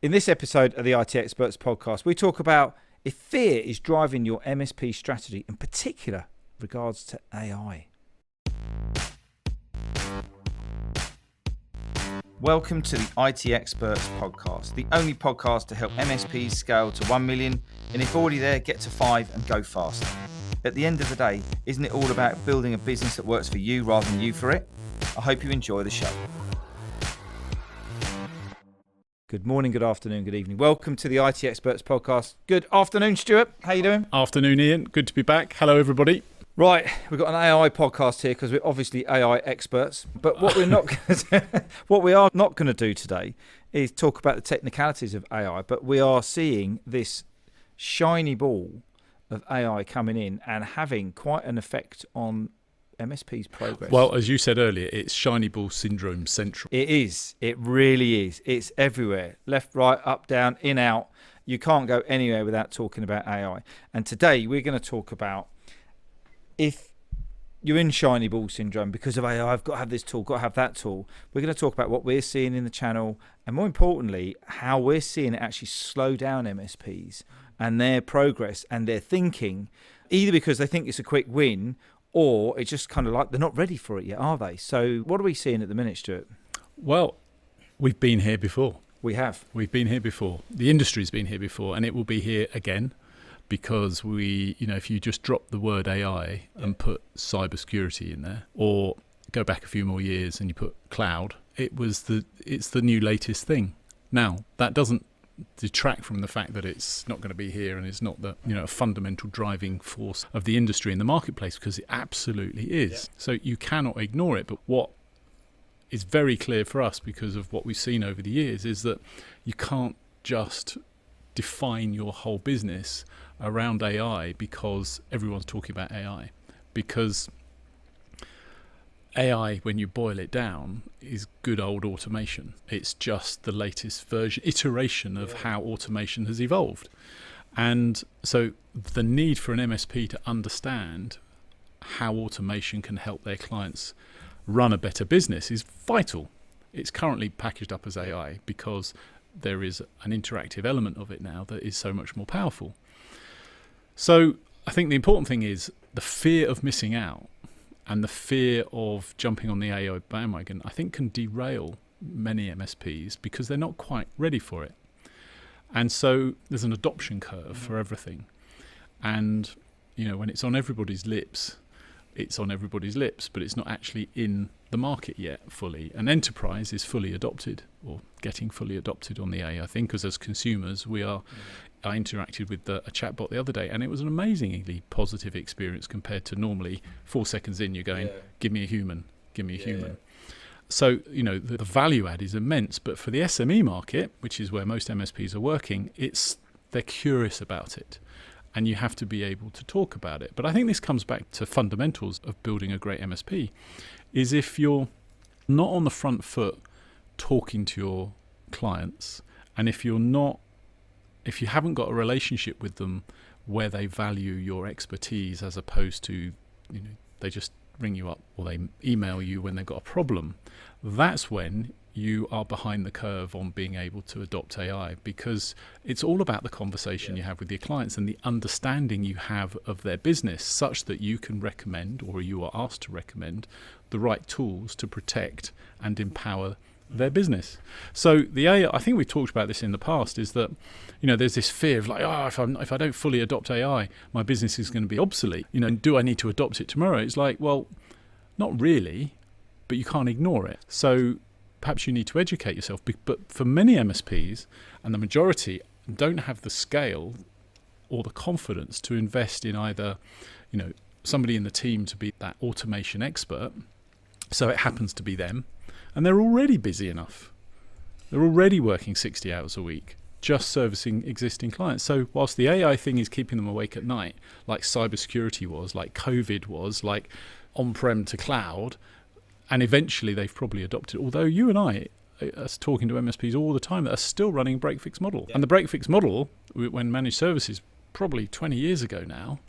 In this episode of the IT Experts podcast, we talk about if fear is driving your MSP strategy, in particular regards to AI. Welcome to the IT Experts podcast, the only podcast to help MSPs scale to 1 million, and if already there, get to 5 and go faster. At the end of the day, isn't it all about building a business that works for you rather than you for it? I hope you enjoy the show. Good morning, good afternoon, good evening. Welcome to the IT Experts podcast. Good afternoon, Stuart. How you doing? Afternoon, Ian. Good to be back. Hello, everybody. Right, we've got an AI podcast here because we're obviously AI experts. But what we are not going to do today is talk about the technicalities of AI. But we are seeing this shiny ball of AI coming in and having quite an effect on MSP's progress. Well, as you said earlier, it's shiny ball syndrome central. It is. It really is. It's everywhere. Left, right, up, down, in, out. You can't go anywhere without talking about AI. And today we're going to talk about if you're in shiny ball syndrome because of AI, I've got to have this tool, got to have that tool. We're going to talk about what we're seeing in the channel and more importantly, how we're seeing it actually slow down MSPs and their progress and their thinking, either because they think it's a quick win or it's just kind of like they're not ready for it yet, are they? So what are we seeing at the minute, Stuart? Well, we've been here before. We have. We've been here before. The industry's been here before and it will be here again because if you just drop the word AI and put cybersecurity in there or go back a few more years and you put cloud, it's the new latest thing. Now, that doesn't detract from the fact that it's not going to be here and it's not the a fundamental driving force of the industry in the marketplace, because it absolutely is. Yeah. So you cannot ignore it. But what is very clear for us because of what we've seen over the years is that you can't just define your whole business around AI because everyone's talking about AI, because AI, when you boil it down, is good old automation. It's just the latest iteration of how automation has evolved. And so the need for an MSP to understand how automation can help their clients run a better business is vital. It's currently packaged up as AI because there is an interactive element of it now that is so much more powerful. So I think the important thing is the fear of missing out and the fear of jumping on the AI bandwagon, I think, can derail many MSPs because they're not quite ready for it. And so there's an adoption curve for everything. And, when it's on everybody's lips, it's on everybody's lips, but it's not actually in the market yet fully. And enterprise is fully adopted or getting fully adopted on the AI thing, because as consumers, I interacted with a chatbot the other day, and it was an amazingly positive experience compared to normally 4 seconds in, you're going, give me a human, give me a human. So, the value add is immense. But for the SME market, which is where most MSPs are working, they're curious about it. And you have to be able to talk about it. But I think this comes back to fundamentals of building a great MSP, is if you're not on the front foot talking to your clients, and if you haven't got a relationship with them where they value your expertise as opposed to, they just ring you up or they email you when they've got a problem, that's when you are behind the curve on being able to adopt AI, because it's all about the conversation you have with your clients and the understanding you have of their business, such that you can recommend, or you are asked to recommend, the right tools to protect and empower their business. So the AI, I think we've talked about this in the past, is that there's this fear of like, if I don't fully adopt AI, my business is going to be obsolete. And do I need to adopt it tomorrow? It's like, well, not really, but you can't ignore it. So perhaps you need to educate yourself. But for many MSPs, and the majority, don't have the scale or the confidence to invest in either, somebody in the team to be that automation expert. So it happens to be them. And they're already busy enough. They're already working 60 hours a week, just servicing existing clients. So whilst the AI thing is keeping them awake at night, like cybersecurity was, like COVID was, like on-prem to cloud, and eventually they've probably adopted, although you and I are talking to MSPs all the time that are still running break-fix model. Yeah. And the break-fix model, when managed services, probably 20 years ago now,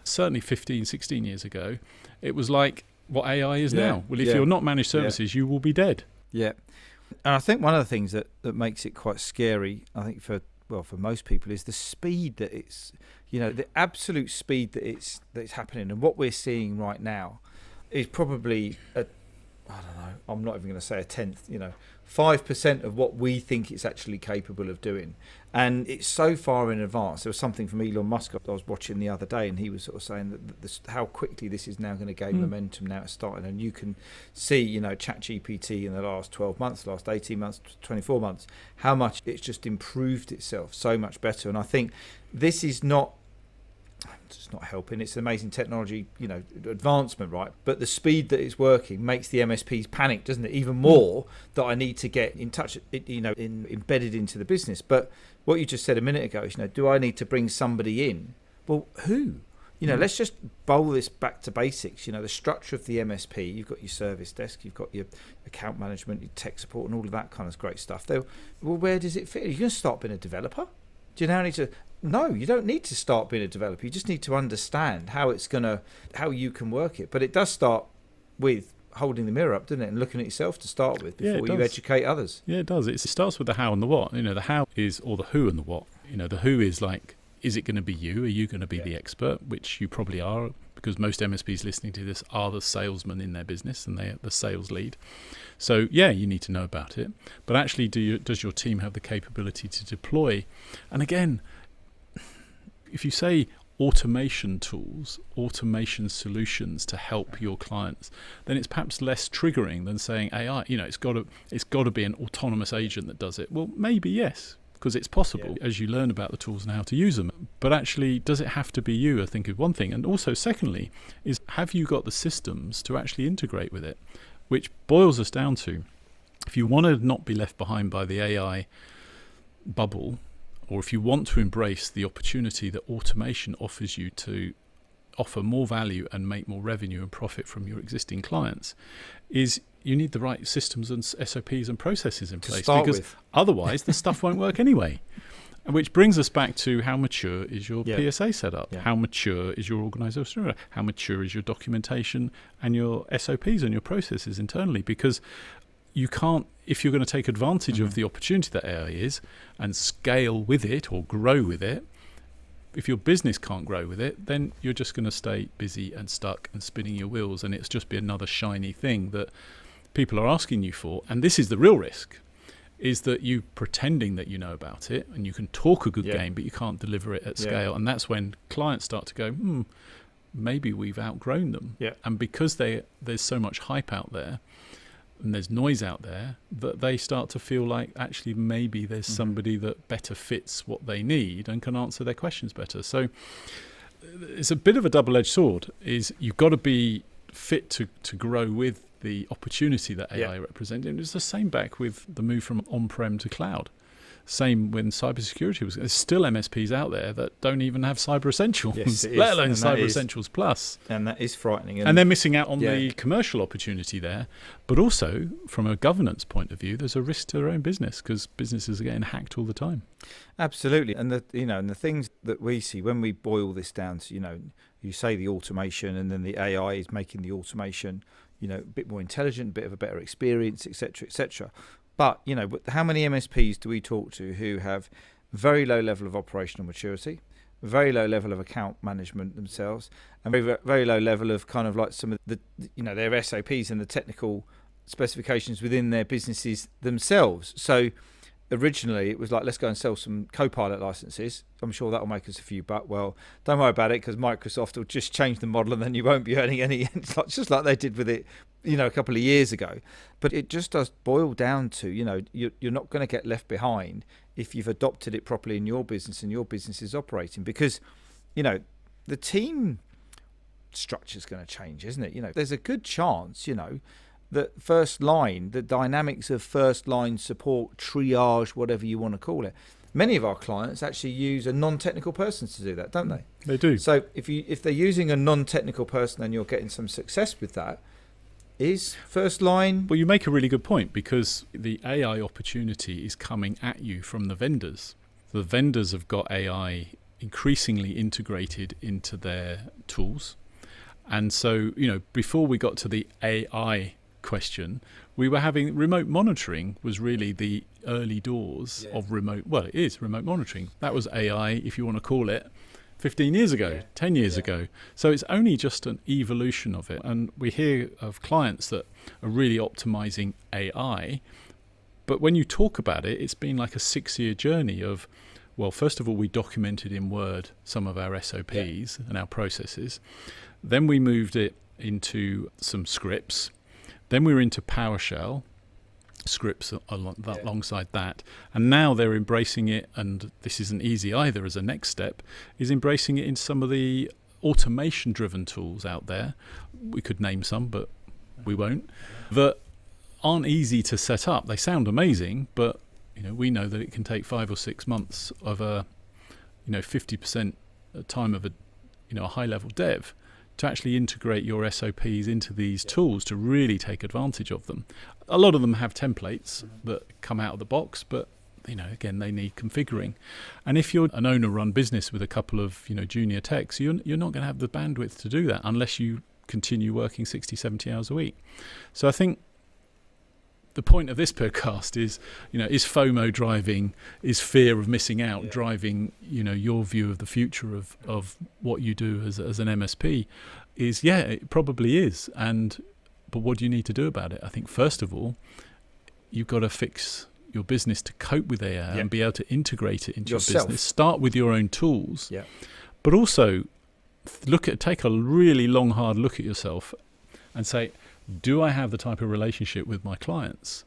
certainly 15, 16 years ago, it was like what AI is now. Well, if you're not managed services, you will be dead. Yeah. And I think one of the things that makes it quite scary, I think for most people, is the speed that it's, the absolute speed that it's happening. And what we're seeing right now is probably I don't know, I'm not even going to say a tenth, 5% of what we think it's actually capable of doing. And it's so far in advance. There was something from Elon Musk I was watching the other day, and he was sort of saying that how quickly this is now going to gain momentum now it's starting. And you can see, ChatGPT in the last 12 months, last 18 months, 24 months, how much it's just improved itself so much better. And I think this is not helping. It's an amazing technology, advancement, right? But the speed that it's working makes the MSPs panic, doesn't it? Even more that I need to get in touch, embedded into the business. But what you just said a minute ago is, do I need to bring somebody in? Well, who? Let's just bowl this back to basics. The structure of the MSP, you've got your service desk, you've got your account management, your tech support, and all of that kind of great stuff. Well, where does it fit? Are you going to start being a developer? Do you now need to? No, you don't need to start being a developer. You just need to understand how you can work it. But it does start with holding the mirror up, doesn't it, and looking at yourself to start with before you educate others. Yeah, it does. It starts with the how and the what. The how is, or the who and the what. The who is like, is it going to be you? Are you going to be the expert? Which you probably are, because most MSPs listening to this are the salesman in their business, and they are the sales lead. So yeah, you need to know about it. But actually, does your team have the capability to deploy? And again, if you say automation tools, automation solutions to help your clients, then it's perhaps less triggering than saying AI. It's got to be an autonomous agent that does it. Well, maybe yes, because it's possible as you learn about the tools and how to use them. But actually, does it have to be you? I think is one thing. And also, secondly, is have you got the systems to actually integrate with it? Which boils us down to, if you want to not be left behind by the AI bubble, or if you want to embrace the opportunity that automation offers you to offer more value and make more revenue and profit from your existing clients, is you need the right systems and SOPs and processes in place, because otherwise the stuff won't work anyway. Which brings us back to how mature is your PSA setup? How mature is your organisation? How mature is your documentation and your SOPs and your processes internally? Because you can't, if you're going to take advantage of the opportunity that AI is and scale with it or grow with it, if your business can't grow with it, then you're just going to stay busy and stuck and spinning your wheels, and it's just be another shiny thing that people are asking you for. And this is the real risk, is that you pretending that you know about it and you can talk a good game, but you can't deliver it at scale. And that's when clients start to go, maybe we've outgrown them. And because there's so much hype out there, and there's noise out there, that they start to feel like actually maybe there's somebody that better fits what they need and can answer their questions better. So it's a bit of a double-edged sword, is you've got to be fit to grow with the opportunity that AI represents. And it's the same back with the move from on-prem to cloud. Same when cybersecurity was. There's still MSPs out there that don't even have Cyber Essentials, let alone Cyber Essentials Plus. And that is frightening. And they're missing out on the commercial opportunity there. But also, from a governance point of view, there's a risk to their own business, because businesses are getting hacked all the time. Absolutely. And the things that we see when we boil this down to, you say the automation, and then the AI is making the automation, a bit more intelligent, a bit of a better experience, etc., etc. But, how many MSPs do we talk to who have very low level of operational maturity, very low level of account management themselves, and very, very low level of kind of like some of the, their SOPs and the technical specifications within their businesses themselves? So originally it was like, let's go and sell some Copilot licenses. I'm sure that'll make us a few bucks. Well, don't worry about it, because Microsoft will just change the model and then you won't be earning any. It's like, just like they did with it, a couple of years ago. But it just does boil down to, you're not going to get left behind if you've adopted it properly in your business and your business is operating, because, the team structure is going to change, isn't it? There's a good chance, that first line, the dynamics of first line support, triage, whatever you want to call it. Many of our clients actually use a non-technical person to do that, don't they? They do. So if they're using a non-technical person and you're getting some success with that, is first line... Well, you make a really good point, because the AI opportunity is coming at you from the vendors. The vendors have got AI increasingly integrated into their tools. And so, before we got to the AI question, we were having remote monitoring was really the early doors of remote monitoring. That was AI, if you want to call it, 15 years ago, 10 years ago. So it's only just an evolution of it. And we hear of clients that are really optimizing AI. But when you talk about it, it's been like a 6-year journey of, well, first of all, we documented in Word some of our SOPs and our processes. Then we moved it into some scripts. Then we were into PowerShell scripts alongside that. And now they're embracing it, and this isn't easy either as a next step, is embracing it in some of the automation-driven tools out there. We could name some, but we won't. That aren't easy to set up. They sound amazing, but we know that it can take 5 or 6 months of a 50% time of a high-level dev to actually integrate your SOPs into these tools to really take advantage of them. A lot of them have templates that come out of the box, but again, they need configuring. And if you're an owner-run business with a couple of junior techs, you're not going to have the bandwidth to do that unless you continue working 60, 70 hours a week. So I think the point of this podcast is, is FOMO driving, is fear of missing out driving, your view of the future of what you do as an MSP? Is, it probably is. But what do you need to do about it? I think first of all, you've got to fix your business to cope with AI and be able to integrate it into your business. Start with your own tools, but also take a really long, hard look at yourself and say, do I have the type of relationship with my clients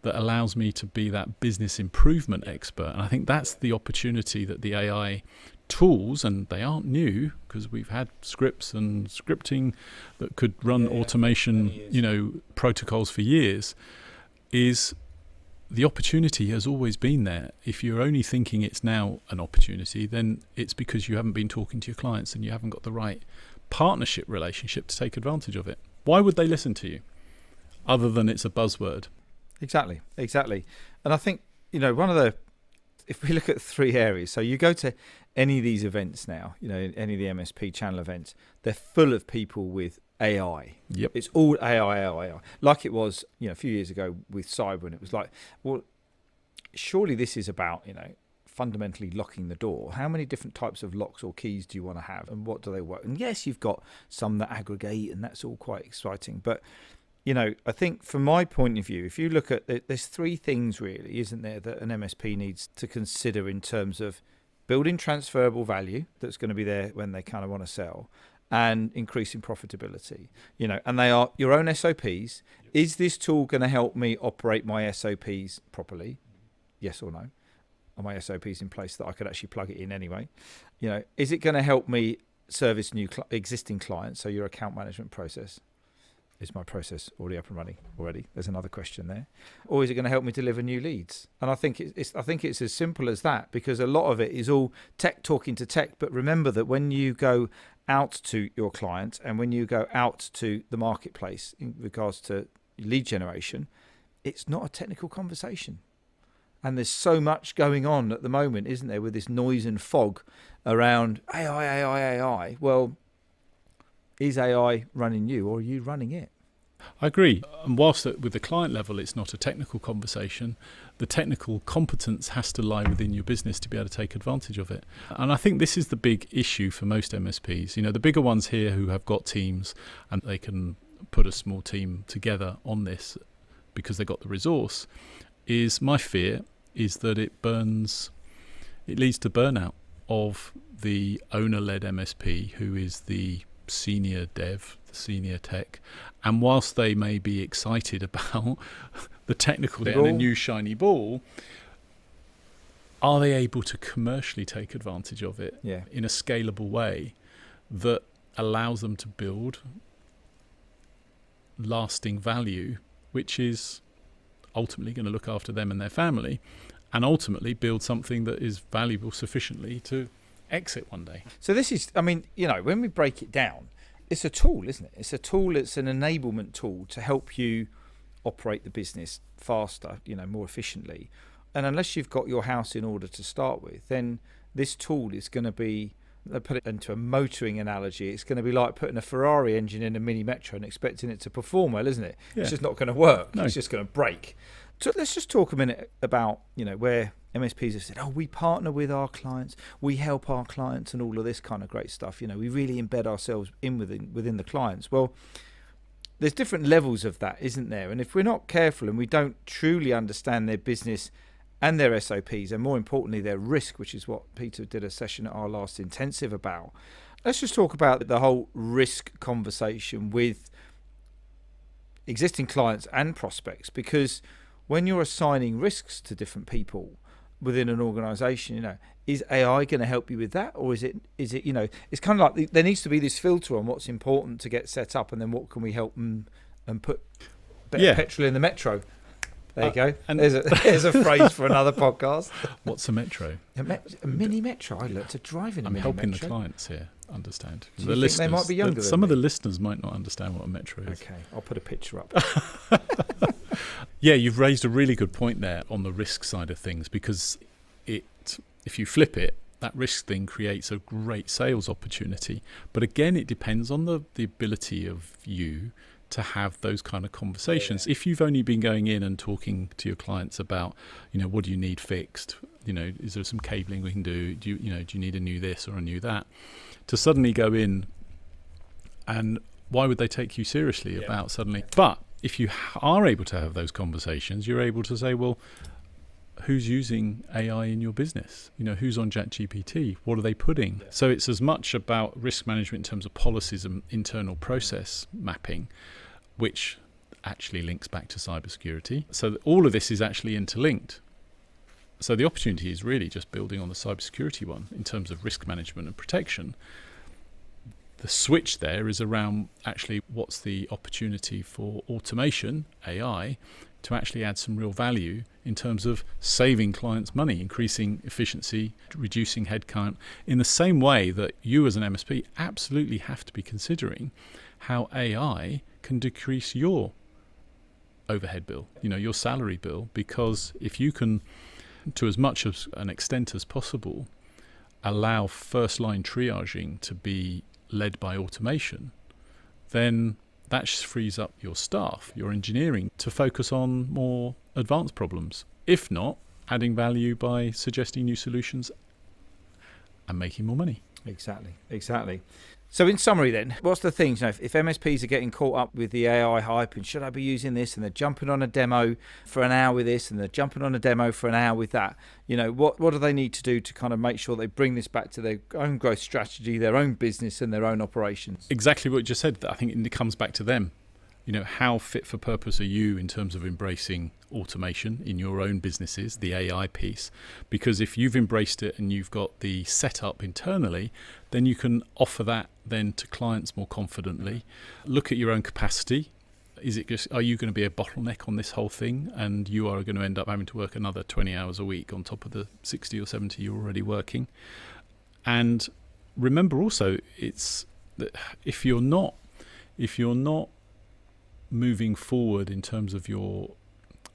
that allows me to be that business improvement expert? And I think that's the opportunity that the AI tools, and they aren't new because we've had scripts and scripting that could run automation, protocols for years, is the opportunity has always been there. If you're only thinking it's now an opportunity, then it's because you haven't been talking to your clients and you haven't got the right partnership relationship to take advantage of it. Why would they listen to you other than it's a buzzword? Exactly. And I think, if we look at 3 areas, so you go to any of these events now, any of the MSP channel events, they're full of people with AI. Yep. It's all AI. Like it was, a few years ago with cyber, and it was like, well, surely this is about, fundamentally locking the door. How many different types of locks or keys do you want to have, and what do they work? And yes, you've got some that aggregate, and that's all quite exciting. But I think from my point of view, if you look at there's 3 things really, isn't there, that an MSP needs to consider in terms of building transferable value that's going to be there when they kind of want to sell, and increasing profitability. And they are your own SOPs. Is this tool going to help me operate my SOPs properly? Yes or no? Are my SOPs in place that I could actually plug it in anyway? Is it going to help me service existing clients? So your account management process, is my process already up and running already? There's another question there. Or is it going to help me deliver new leads? And I think it's as simple as that, because a lot of it is all tech talking to tech. But remember that when you go out to your clients and when you go out to the marketplace in regards to lead generation, it's not a technical conversation. And there's so much going on at the moment, isn't there, with this noise and fog around AI. Well, is AI running you, or are you running it? I agree. And whilst with the client level, it's not a technical conversation, the technical competence has to lie within your business to be able to take advantage of it. And I think this is the big issue for most MSPs. The bigger ones here who have got teams and they can put a small team together on this because they've got the resource, is my fear is that it leads to burnout of the owner-led MSP, who is the senior dev, the senior tech. And whilst they may be excited about the technical and a new shiny ball, are they able to commercially take advantage of it in a scalable way that allows them to build lasting value, which is ultimately going to look after them and their family, and ultimately build something that is valuable sufficiently to exit one day? So this is, when we break it down, it's a tool, isn't it? It's a tool, it's an enablement tool to help you operate the business faster, more efficiently. And unless you've got your house in order to start with, then this tool is going to be They put it into a motoring analogy. It's going to be like putting a Ferrari engine in a mini Metro and expecting it to perform well, isn't it? Yeah. It's just not going to work. No. It's just going to break. So let's just talk a minute about, where MSPs have said, we partner with our clients, we help our clients and all of this kind of great stuff. We really embed ourselves within the clients. Well, there's different levels of that, isn't there? And if we're not careful and we don't truly understand their business and their SOPs, and more importantly, their risk, which is what Peter did a session at our last intensive about, let's just talk about the whole risk conversation with existing clients and prospects, because when you're assigning risks to different people within an organization, is AI going to help you with that? Or is it, it's kind of like there needs to be this filter on what's important to get set up, and then what can we help them and put better petrol in the Metro? There you go. And there's a phrase for another podcast. What's a Metro? A mini Metro. I learned to drive in a mini Metro. I'm helping the clients here understand. Do you think they might be younger than some of the listeners might not understand what a Metro is. Okay, I'll put a picture up. Yeah, you've raised a really good point there on the risk side of things, because if you flip it, that risk thing creates a great sales opportunity. But again, it depends on the ability of you to have those kind of conversations. Yeah. If you've only been going in and talking to your clients about, what do you need fixed? Is there some cabling we can do? Do you need a new this or a new that? To suddenly go in, and why would they take you seriously about suddenly? But if you are able to have those conversations, you're able to say, well, who's using AI in your business? Who's on ChatGPT? What are they putting? Yeah. So it's as much about risk management in terms of policies and internal process mapping, which actually links back to cybersecurity. So all of this is actually interlinked. So the opportunity is really just building on the cybersecurity one in terms of risk management and protection. The switch there is around actually what's the opportunity for automation, AI, to actually add some real value in terms of saving clients money, increasing efficiency, reducing headcount, in the same way that you as an MSP absolutely have to be considering how AI can decrease your overhead bill, your salary bill, because if you can, to as much of an extent as possible, allow first line triaging to be led by automation, then that frees up your staff, your engineering, to focus on more advanced problems. If not, adding value by suggesting new solutions and making more money. Exactly. So in summary then, what's the things? If MSPs are getting caught up with the AI hype and should I be using this, and they're jumping on a demo for an hour with this and they're jumping on a demo for an hour with that, what do they need to do to kind of make sure they bring this back to their own growth strategy, their own business and their own operations? Exactly what you just said. I think it comes back to them. How fit for purpose are you in terms of embracing automation in your own businesses, the AI piece? Because if you've embraced it and you've got the setup internally, then you can offer that then to clients more confidently. Look at your own capacity. Are you going to be a bottleneck on this whole thing, and you are going to end up having to work another 20 hours a week on top of the 60 or 70 you're already working? And remember also, it's that if you're not moving forward in terms of your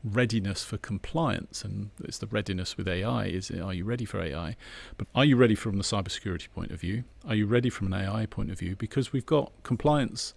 readiness for compliance, and it's the readiness with AI, are you ready for AI? But are you ready from the cybersecurity point of view? Are you ready from an AI point of view? Because we've got compliance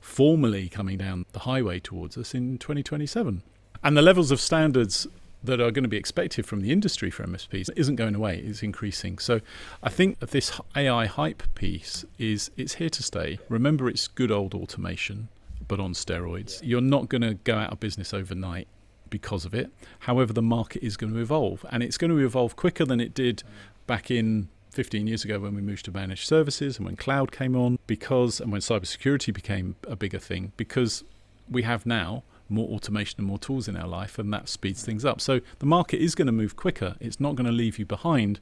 formally coming down the highway towards us in 2027. And the levels of standards that are going to be expected from the industry for MSPs isn't going away, it's increasing. So I think that this AI hype piece it's here to stay. Remember, it's good old automation, but on steroids. You're not going to go out of business overnight because of it. However, the market is going to evolve, and it's going to evolve quicker than it did back in 15 years ago when we moved to managed services and when cloud came on, and when cybersecurity became a bigger thing, because we have now more automation and more tools in our life, and that speeds things up. So the market is going to move quicker. It's not going to leave you behind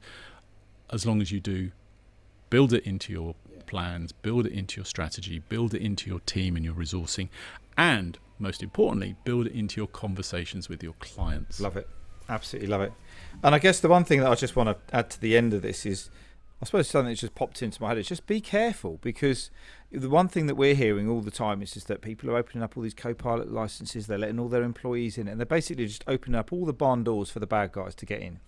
as long as you do build it into your plans, build it into your strategy, build it into your team and your resourcing, and most importantly, build it into your conversations with your clients. Love it. Absolutely love it. And I guess the one thing that I just want to add to the end of this is, I suppose something that's just popped into my head is just be careful, because the one thing that we're hearing all the time is just that people are opening up all these Copilot licenses, they're letting all their employees in, and they're basically just opening up all the barn doors for the bad guys to get in.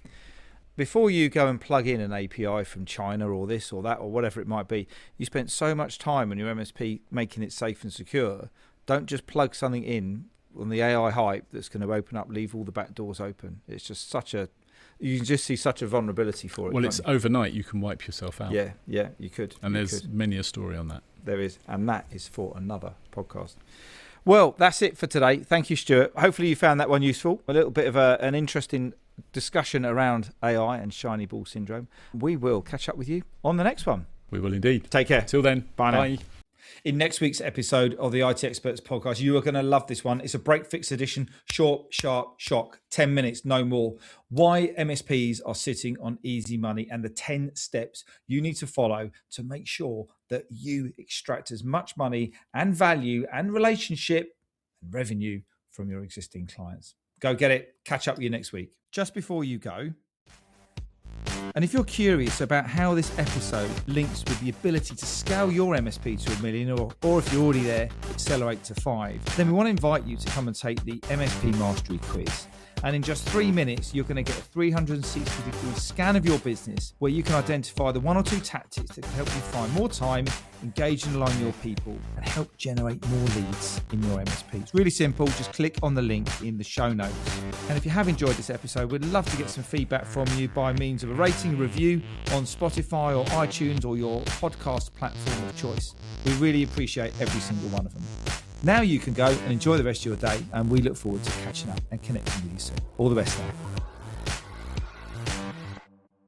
before you go and plug in an API from China or this or that or whatever it might be, you spent so much time on your MSP making it safe and secure. Don't just plug something in on the AI hype that's going to open up, leave all the back doors open. It's just you can just see such a vulnerability for it. Well, it's overnight you can wipe yourself out. Yeah, you could. And there's many a story on that. There is, and that is for another podcast. Well, that's it for today. Thank you, Stuart. Hopefully you found that one useful. A little bit of an interesting discussion around AI and shiny ball syndrome. We will catch up with you on the next one. We will indeed. Take care. Till then. Bye now. Bye. In next week's episode of the IT Experts podcast, you are going to love this one. It's a break fix edition, short, sharp, shock, 10 minutes, no more. Why MSPs are sitting on easy money and the 10 steps you need to follow to make sure that you extract as much money and value and relationship and revenue from your existing clients. Go get it. Catch up with you next week. Just before you go, and if you're curious about how this episode links with the ability to scale your MSP to $1 million, or if you're already there, accelerate to 5, then we want to invite you to come and take the MSP Mastery Quiz. And in just 3 minutes, you're going to get a 360-degree scan of your business where you can identify the 1 or 2 tactics that can help you find more time, engage and align your people, and help generate more leads in your MSP. It's really simple. Just click on the link in the show notes. And if you have enjoyed this episode, we'd love to get some feedback from you by means of a rating, review on Spotify or iTunes or your podcast platform of choice. We really appreciate every single one of them. Now you can go and enjoy the rest of your day, and we look forward to catching up and connecting with you soon. All the best now.